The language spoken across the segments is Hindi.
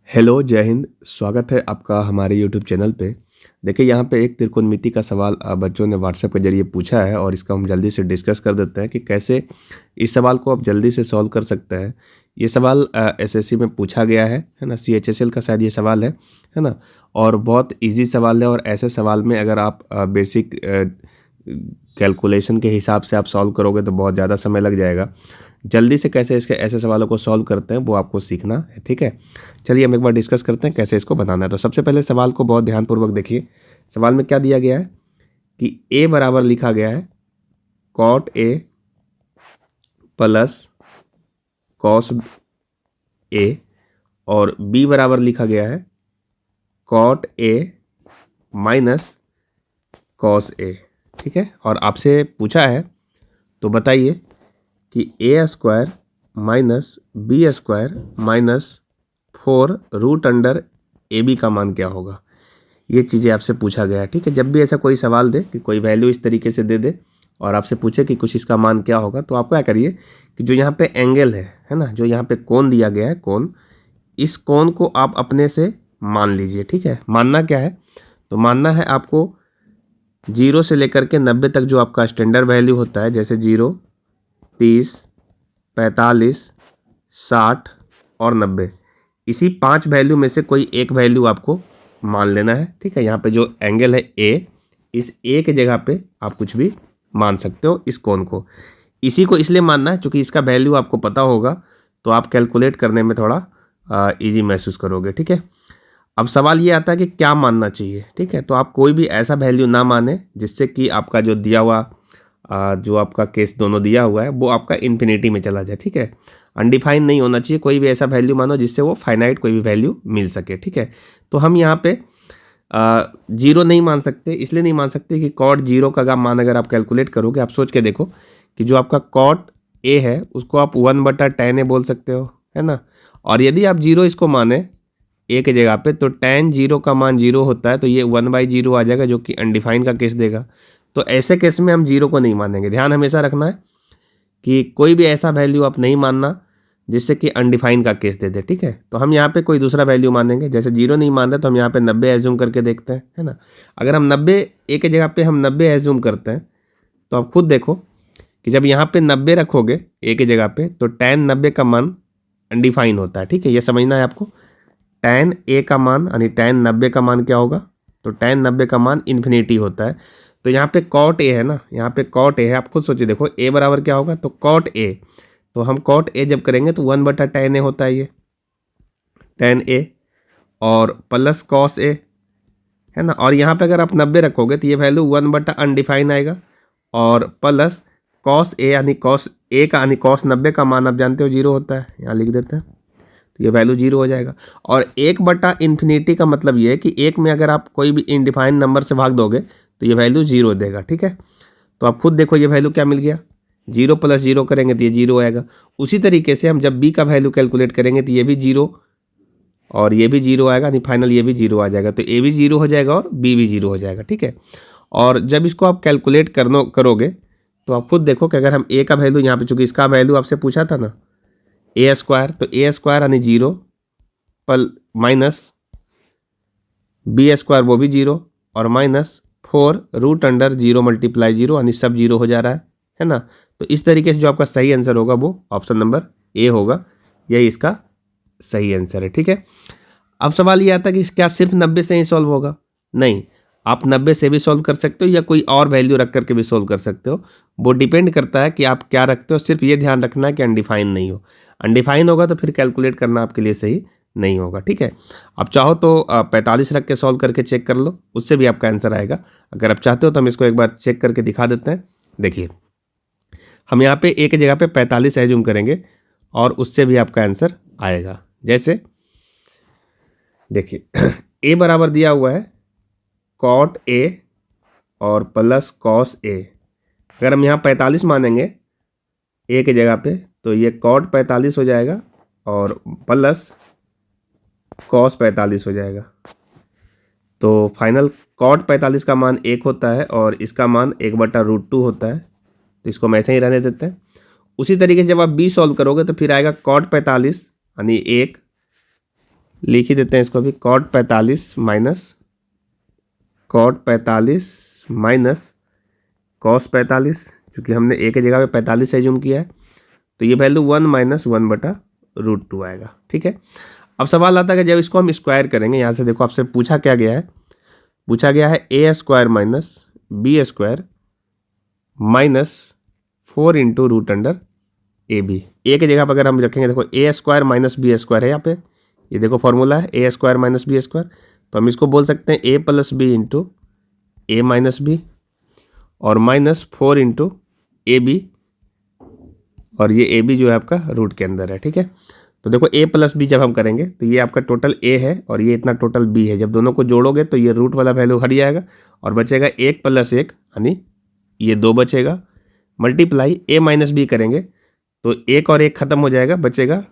हेलो, जय हिंद। स्वागत है आपका हमारे यूट्यूब चैनल पे। देखिए यहाँ पे एक त्रिकोणमिति का सवाल बच्चों ने व्हाट्सएप के ज़रिए पूछा है और इसका हम जल्दी से डिस्कस कर देते हैं कि कैसे इस सवाल को आप जल्दी से सॉल्व कर सकते हैं। ये सवाल एसएससी में पूछा गया है ना। सीएचएसएल का शायद ये सवाल है ना। और बहुत इजी सवाल है और ऐसे सवाल में अगर आप बेसिक कैलकुलेशन के हिसाब से आप सॉल्व करोगे तो बहुत ज़्यादा समय लग जाएगा। जल्दी से कैसे इसके ऐसे सवालों को सॉल्व करते हैं वो आपको सीखना है, ठीक है। चलिए हम एक बार डिस्कस करते हैं कैसे इसको बनाना है। तो सबसे पहले सवाल को बहुत ध्यानपूर्वक देखिए। सवाल में क्या दिया गया है कि a बराबर लिखा गया है cot a plus cos a और b बराबर लिखा गया है cot a minus cos a, ठीक है। और आपसे पूछा है तो बताइए कि a square minus B square minus 4√अंडर AB का मान क्या होगा। ये चीज़ें आपसे पूछा गया है, ठीक है। जब भी ऐसा कोई सवाल दे कि कोई वैल्यू इस तरीके से दे दे और आपसे पूछे कि कुछ इसका मान क्या होगा, तो आप क्या करिए कि जो यहाँ पे एंगल है ना, जो यहाँ पे कोण दिया गया है कोण, इस कोण को आप अपने से मान लीजिए, ठीक है। मानना क्या है, तो मानना है आपको 0 से लेकर के 90 तक जो आपका स्टैंडर्ड वैल्यू होता है, जैसे 0, 30, 45, 60 और 90, इसी 5 वैल्यू में से कोई एक वैल्यू आपको मान लेना है, ठीक है। यहाँ पे जो एंगल है ए, इस ए के जगह पे आप कुछ भी मान सकते हो इस कोण को। इसी को इसलिए मानना है क्योंकि इसका वैल्यू आपको पता होगा तो आप कैलकुलेट करने में थोड़ा इजी महसूस करोगे, ठीक है। अब सवाल ये आता है कि क्या मानना चाहिए, ठीक है। तो आप कोई भी ऐसा वैल्यू ना माने जिससे कि आपका जो दिया हुआ जो आपका केस दोनों दिया हुआ है वो आपका इन्फिनिटी में चला जाए, ठीक है। अनडिफाइन नहीं होना चाहिए, कोई भी ऐसा वैल्यू मानो जिससे वो फाइनाइट कोई भी वैल्यू मिल सके, ठीक है। तो हम यहाँ पे 0 नहीं मान सकते, इसलिए नहीं मान सकते कि cot 0 का मान अगर आप कैलकुलेट करोगे, आप सोच के देखो कि जो आपका cot a है उसको आप 1/tan a बोल सकते हो, है ना। और यदि आप 0 इसको माने a के जगह पे, तो tan 0 का मान 0 होता है, तो ये 1/0 आ जाएगा जो कि अनडिफाइन का केस देगा। तो ऐसे केस में हम 0 को नहीं मानेंगे। ध्यान हमेशा रखना है कि कोई भी ऐसा वैल्यू आप नहीं मानना जिससे कि अनडिफाइन का केस दे दे, ठीक है। तो हम यहाँ पे कोई दूसरा वैल्यू मानेंगे, जैसे 0 नहीं मान रहे तो हम यहाँ पे 90 एज्यूम करके देखते हैं, है ना। अगर हम 90 ए के जगह पे हम 90 एज्यूम करते हैं तो आप खुद देखो कि जब यहाँ पे 90 रखोगे ए के जगह पे तो tan 90 का मान अनडिफाइन होता है, ठीक है। ये समझना है आपको। tan a का मान यानी tan 90 का मान क्या होगा, तो tan 90 का मान इन्फिनिटी होता है। तो यहाँ पे cot a है ना, यहाँ पे cot a है, आप खुद सोचिए देखो a बराबर क्या होगा, तो cot a, तो हम cot a जब करेंगे तो 1/tan a होता है ये tan a और प्लस cos a, है ना। और यहाँ पे अगर आप 90 रखोगे तो ये वैल्यू 1/अनडिफाइन आएगा और प्लस cos a यानी cos a का यानी cos 90 का मान आप जानते हो 0 होता है, यहाँ लिख देते हैं, तो ये वैल्यू 0 हो जाएगा। और 1/इन्फिनिटी का मतलब ये है कि एक में अगर आप कोई भी इनडिफाइन नंबर से भाग दोगे तो ये वैल्यू 0 देगा, ठीक है। तो आप खुद देखो ये वैल्यू क्या मिल गया, 0 + 0 करेंगे तो ये 0 आएगा। उसी तरीके से हम जब b का वैल्यू कैलकुलेट करेंगे तो ये भी 0 और ये भी 0 आएगा, यानी फाइनल ये भी 0 आ जाएगा। तो a भी 0 हो जाएगा और b भी 0 हो जाएगा, ठीक है। और जब इसको आप कैलकुलेट करोगे तो आप खुद देखो कि अगर हम a का वैल्यू यहाँ पे, चूँकि इसका वैल्यू आपसे पूछा था ना a स्क्वायर, तो a स्क्वायर यानी 0 माइनस बी स्क्वायर वो भी 0 और माइनस 4√0 × 0 यानी सब 0 हो जा रहा है ना। तो इस तरीके से जो आपका सही आंसर होगा वो ऑप्शन नंबर ए होगा, यही इसका सही आंसर है, ठीक है। अब सवाल ये आता है कि क्या सिर्फ 90 से ही सॉल्व होगा, नहीं, आप 90 से भी सॉल्व कर सकते हो या कोई और वैल्यू रख करके भी सॉल्व कर सकते हो। वो डिपेंड करता है कि आप क्या रखते हो। सिर्फ ये ध्यान रखना है कि अनडिफाइन नहीं हो। अनडिफाइन होगा तो फिर कैलकुलेट करना आपके लिए सही नहीं होगा, ठीक है। आप चाहो तो 45 रख के सॉल्व करके चेक कर लो, उससे भी आपका आंसर आएगा। अगर आप चाहते हो तो हम इसको एक बार चेक करके दिखा देते हैं। देखिए हम यहाँ पे ए की जगह पे 45 एज्यूम करेंगे और उससे भी आपका आंसर आएगा। जैसे देखिए ए बराबर दिया हुआ है cot a और प्लस cos a। अगर हम यहाँ 45 मानेंगे ए के जगह पे तो ये cot 45 हो जाएगा और प्लस cos 45 हो जाएगा। तो फाइनल cot 45 का मान 1 होता है और इसका मान 1/√2 होता है, तो इसको हम ऐसे ही रहने देते हैं। उसी तरीके से जब आप b सॉल्व करोगे तो फिर आएगा cot 45 यानी 1 लिख ही देते हैं इसको भी, cot 45 माइनस cos 45, चूँकि हमने a की जगह पे 45 एज्यूम किया है, तो ये वैल्यू 1 - 1/√2 आएगा। ठीक है, अब सवाल आता है कि जब इसको हम स्क्वायर करेंगे, यहाँ से देखो आपसे पूछा क्या गया है, पूछा गया है a² minus b² minus 4 × √√AB। ए की जगह पर अगर हम रखेंगे, देखो a² माइनस b² है यहाँ पे, ये देखो फॉर्मूला है a² माइनस b², तो हम इसको बोल सकते हैं a + b × a - b और माइनस 4 × AB, और ये AB जो है आपका रूट के अंदर है। ठीक है, तो देखो a + b जब हम करेंगे तो ये आपका टोटल a है और ये इतना टोटल b है, जब दोनों को जोड़ोगे तो ये रूट वाला वैल्यू हट जाएगा और बचेगा 1 + 1 यानी ये 2 बचेगा, मल्टीप्लाई a - b करेंगे तो 1 और 1 खत्म हो जाएगा, बचेगा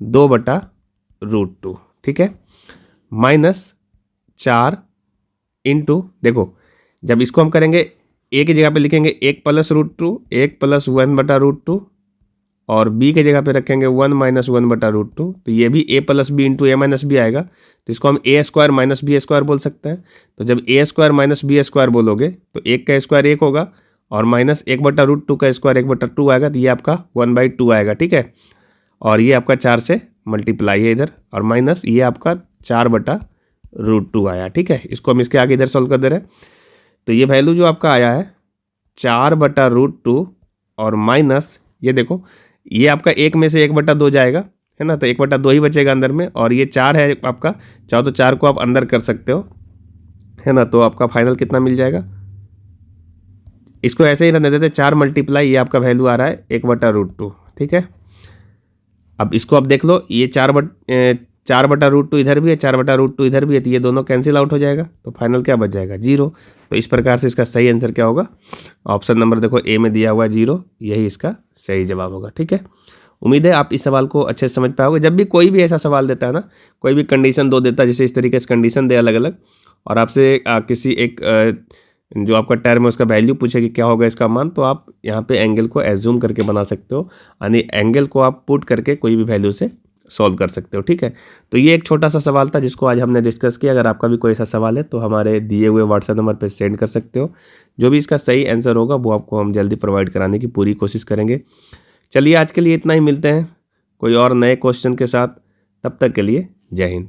2/√2। ठीक है, माइनस 4 इंटू, देखो जब इसको हम करेंगे a की जगह पे लिखेंगे 1 + √2, 1 + 1/√2 और b की जगह पे रखेंगे 1 - 1/√2, तो ये भी a + b × a - b आएगा, तो इसको हम a² माइनस b² बोल सकते हैं। तो जब a² माइनस b² बोलोगे तो 1 का स्क्वायर 1 होगा और माइनस 1/√2 का स्क्वायर 1/2 आएगा, तो ये आपका 1/2 आएगा। ठीक है, और ये आपका 4 से मल्टीप्लाई है इधर, और माइनस ये आपका 4/√2 आया। ठीक है, इसको हम इसके आगे इधर सॉल्व कर दे रहे हैं, तो ये वैल्यू जो आपका आया है 4/√2 और माइनस ये देखो ये आपका 1 में से 1/2 जाएगा, है ना, तो 1/2 ही बचेगा अंदर में, और ये 4 है आपका, चाहो तो 4 को आप अंदर कर सकते हो, है ना, तो आपका फाइनल कितना मिल जाएगा। इसको ऐसे ही रहने देते, 4 मल्टीप्लाई ये आपका वैल्यू आ रहा है 1/√2। ठीक है, अब इसको आप देख लो, ये 4/√2 इधर भी है, 4/√2 इधर भी है, तो ये दोनों कैंसिल आउट हो जाएगा, तो फाइनल क्या बच जाएगा 0। तो इस प्रकार से इसका सही आंसर क्या होगा, ऑप्शन नंबर देखो ए में दिया हुआ है 0, यही इसका सही जवाब होगा। ठीक है, उम्मीद है आप इस सवाल को अच्छे से समझ पाओगे। जब भी कोई भी ऐसा सवाल देता है ना, कोई भी कंडीशन दो देता है, जैसे इस तरीके से कंडीशन दे अलग अलग, और आपसे किसी एक जो आपका टर्म है उसका वैल्यू पूछे कि क्या होगा इसका मान, तो आप यहाँ पे एंगल को एज्यूम करके बना सकते हो, यानी एंगल को आप पुट करके कोई भी वैल्यू से सॉल्व कर सकते हो। ठीक है, तो ये एक छोटा सा सवाल था जिसको आज हमने डिस्कस किया। अगर आपका भी कोई ऐसा सवाल है तो हमारे दिए हुए व्हाट्सएप नंबर पर सेंड कर सकते हो, जो भी इसका सही आंसर होगा वो आपको हम जल्दी प्रोवाइड कराने की पूरी कोशिश करेंगे। चलिए आज के लिए इतना ही, मिलते हैं कोई और नए क्वेश्चन के साथ, तब तक के लिए जय हिंद।